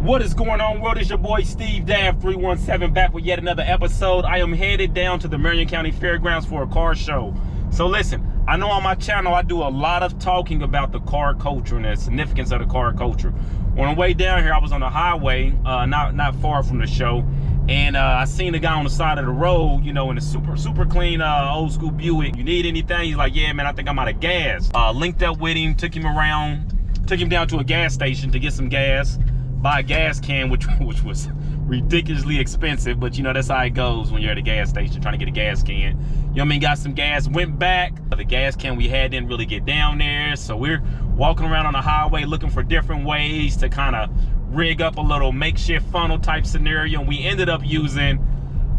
What is going on, world? It's your boy Steve Dav 317 back with yet another episode. I am headed down to the Marion County Fair Grounds for a car show. So listen, I know on my channel I do a lot of talking about the car culture and the significance of the car culture. On the way down here, I was on the highway, not far from the show, and I seen a guy on the side of the road, you know, in a super clean old school Buick. You need anything? He's like, yeah, man, I think I'm out of gas. Linked up with him, took him down to a gas station to get some gas. Buy a gas can, which was ridiculously expensive, but you know, that's how it goes when you're at a gas station trying to get a gas can. You know what I mean? Got some gas, went back. The gas can we had didn't really get down there, so we're walking around on the highway looking for different ways to kind of rig up a little makeshift funnel type scenario, and we ended up using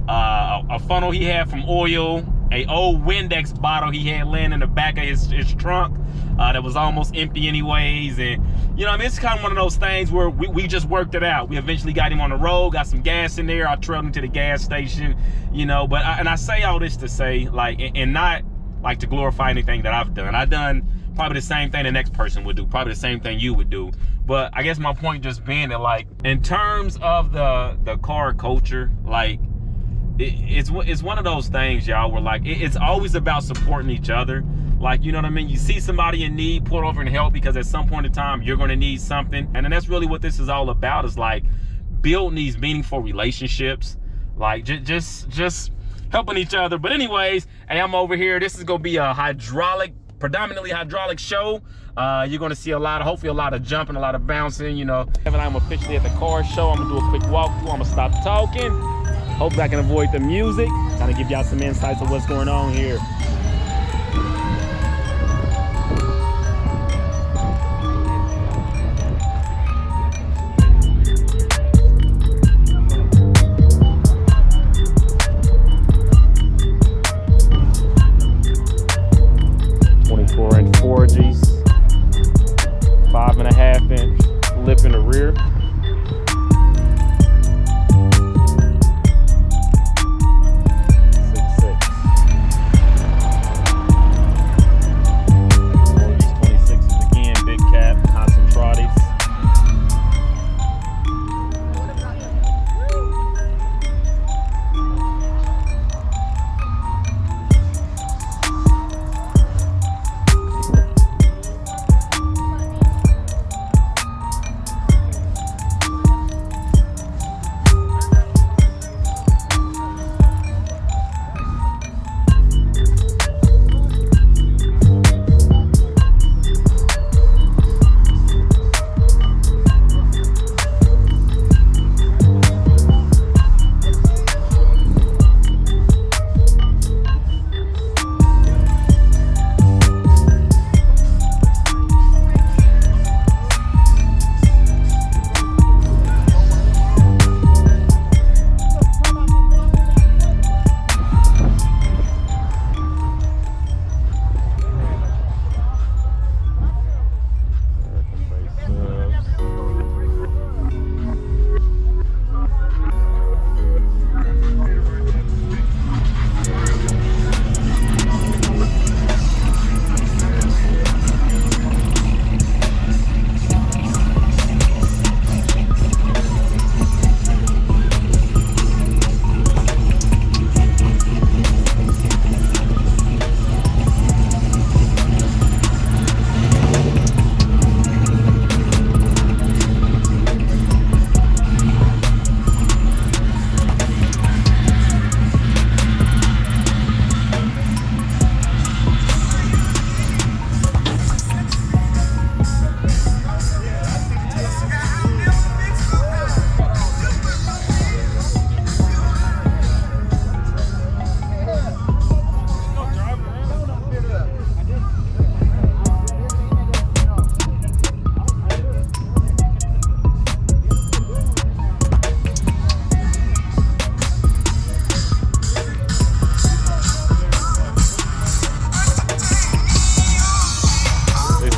a funnel he had from oil, a old Windex bottle he had laying in the back of his trunk that was almost empty anyways. And you know, I mean, it's kind of one of those things where we just worked it out. We eventually got him on the road, got some gas in there. I trailed him to the gas station, you know. But I say all this to say, like, and not like to glorify anything that I've done probably the same thing the next person would do, probably the same thing you would do. But I guess my point just being that, like, in terms of the car culture, like, it's one of those things, y'all, where like it's always about supporting each other. Like, you know what I mean? You see somebody in need, pull over and help, because at some point in time you're going to need something. And then that's really what this is all about, is like building these meaningful relationships, like just helping each other. But anyways, hey, I'm over here. This is going to be a predominantly hydraulic show. You're going to see hopefully a lot of jumping, a lot of bouncing, you know. I'm officially at the car show. I'm going to do a quick walkthrough. I'm going to stop talking. Hopefully I can avoid the music, kind of give y'all some insights of what's going on here. Lip in the rear. These 26s again, big cap, concentrates.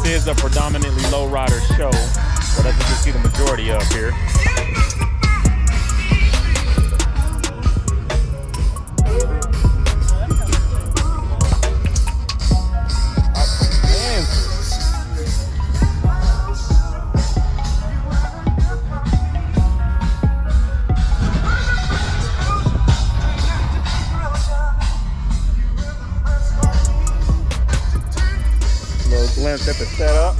Is a predominantly lowrider show, so that's what you see the majority of here. length at the setup.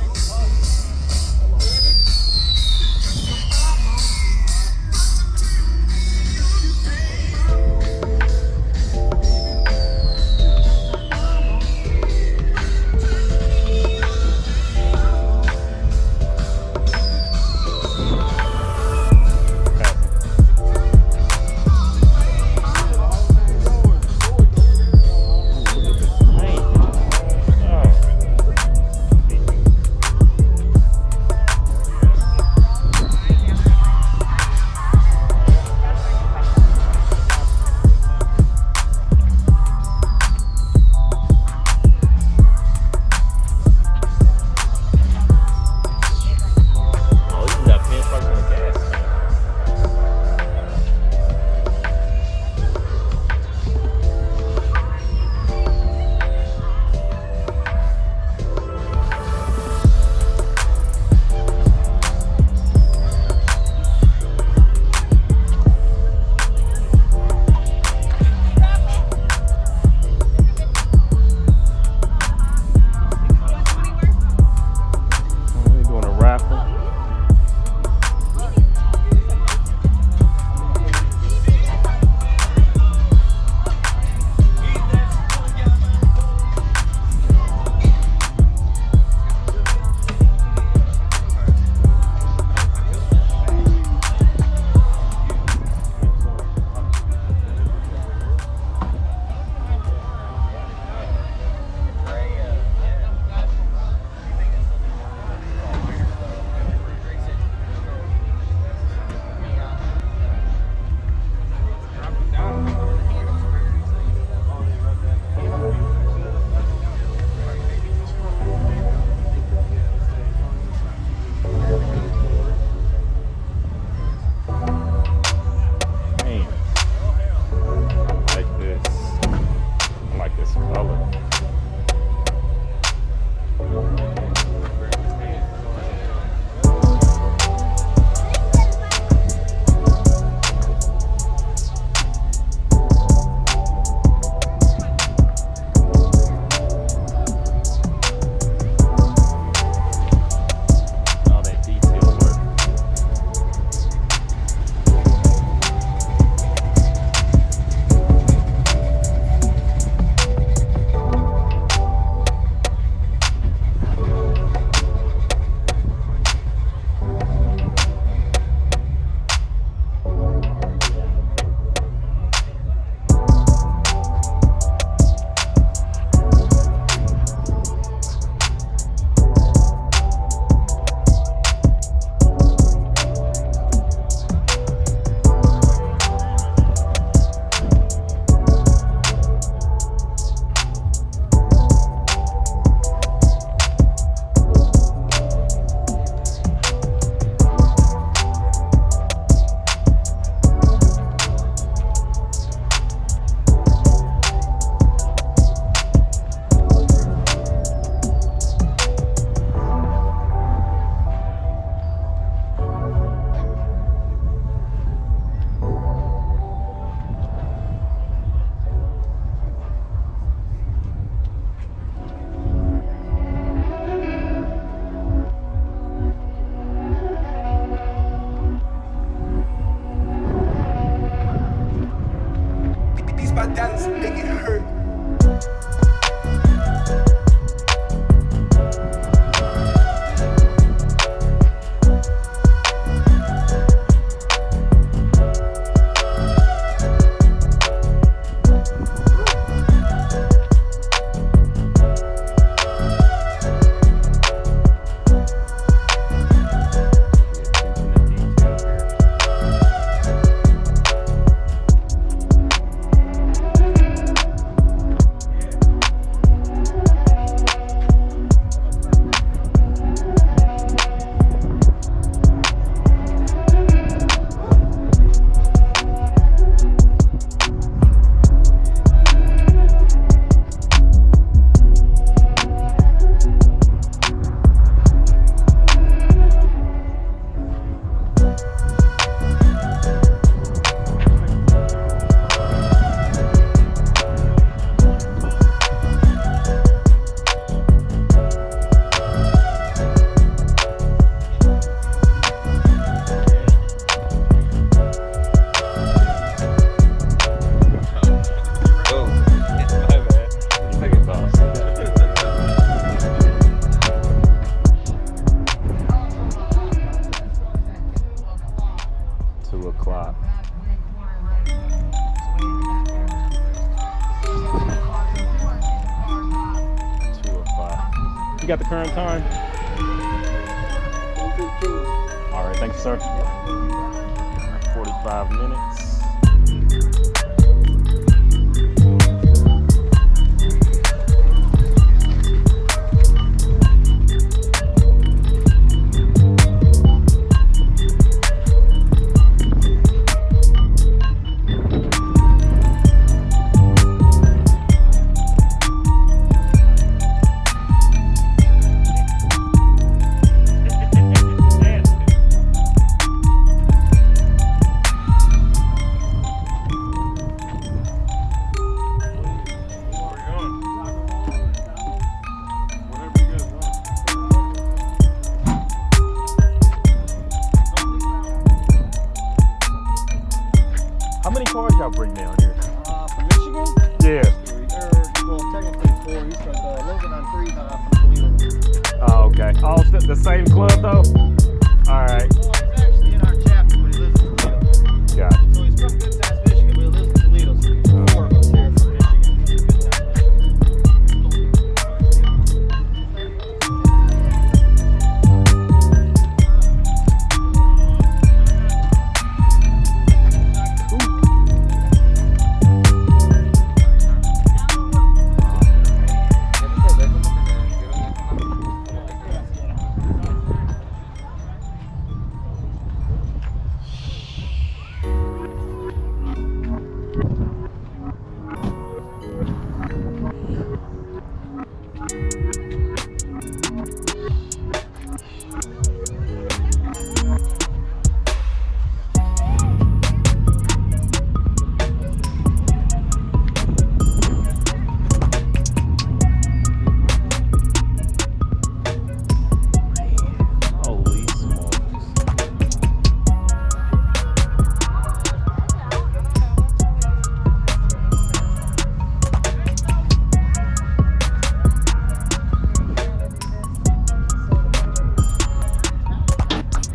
You got the current time? 1:15. All right, thank you, sir. 45 minutes. How many cars y'all bring down here? From Michigan? Yeah. Well, technically 4. He's from Logan on 3 from Toledo. Oh, okay. All the same club though? All right. Well, he's actually in our chapter, but he lives in Toledo. Gotcha. So he's from Goodtimes, Michigan, but he lives in Toledo. So 4 of us here from Michigan.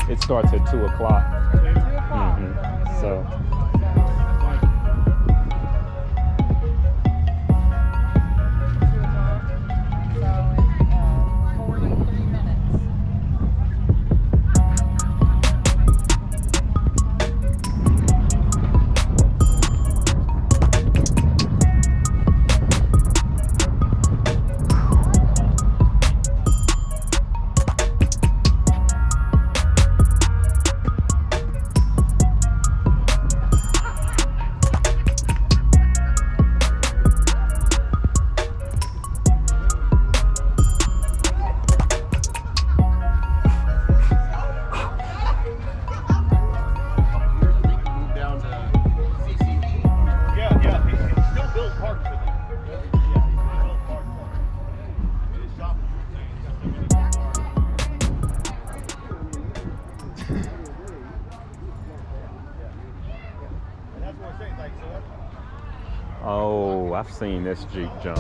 It starts at 2 o'clock. So. Oh, I've seen this Jeep jump.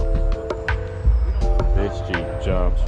This Jeep jumps.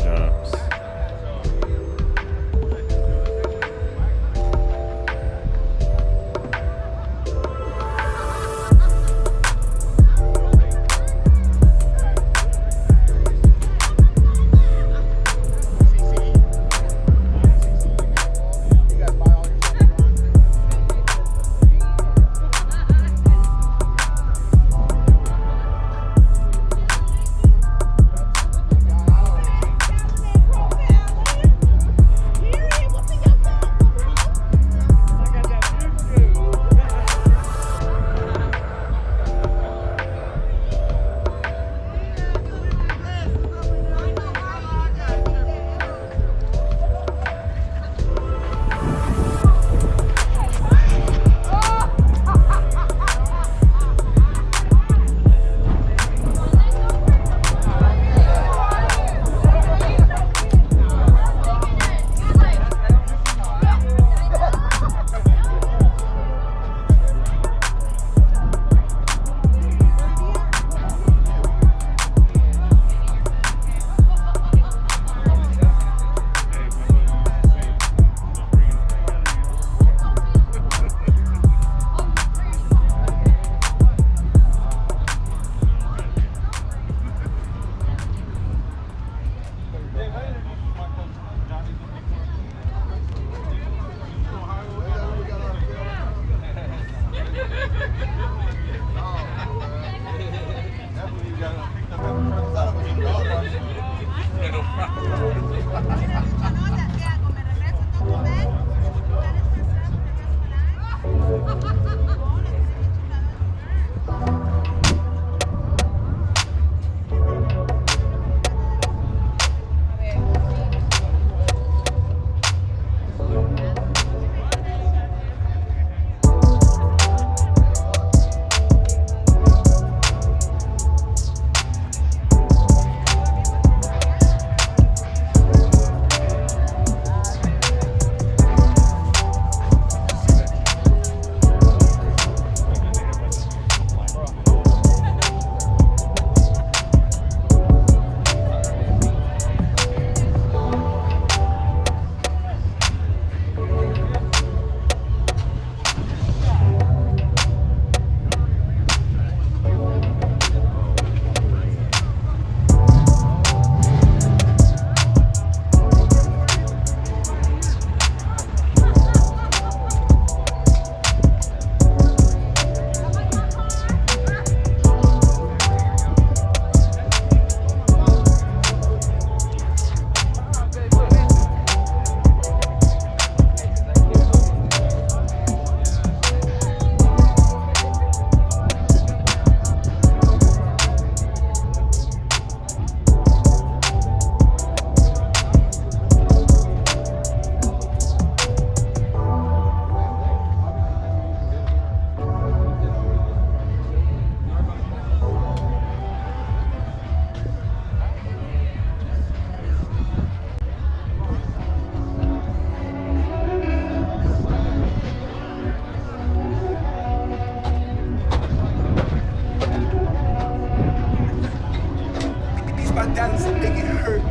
dollars and make it hurt.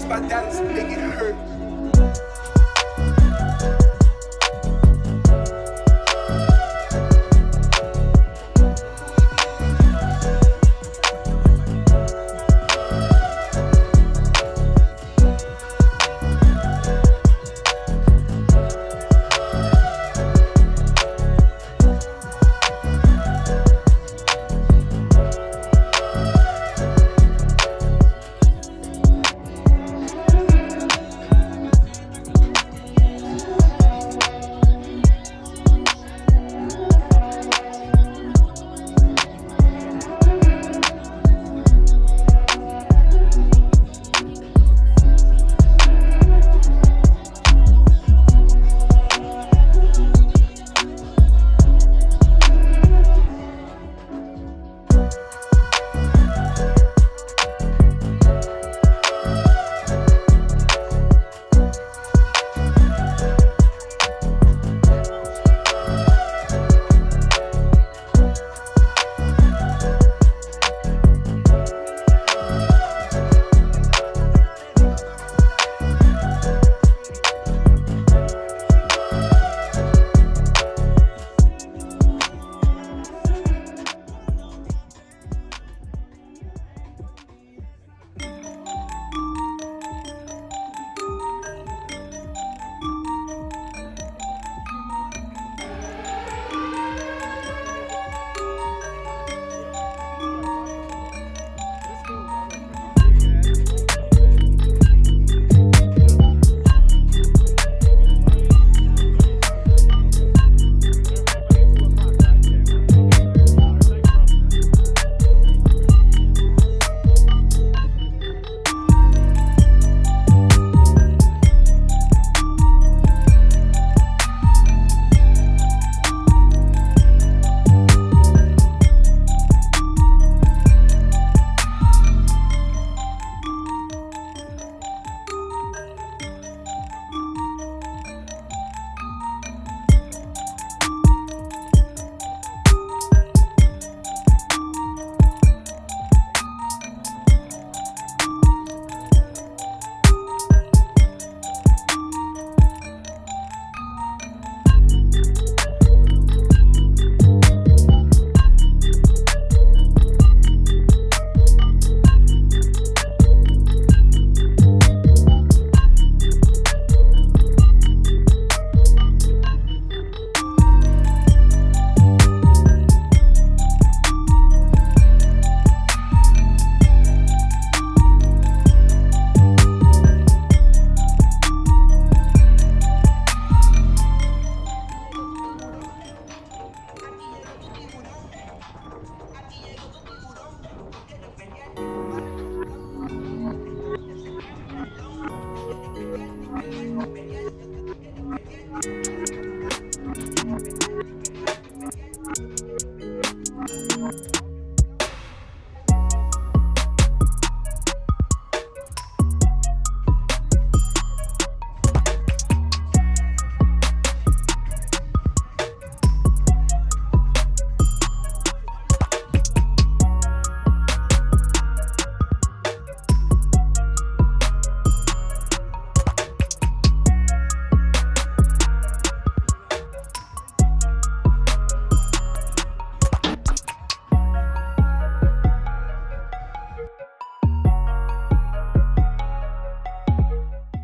My daddy's make it hurt.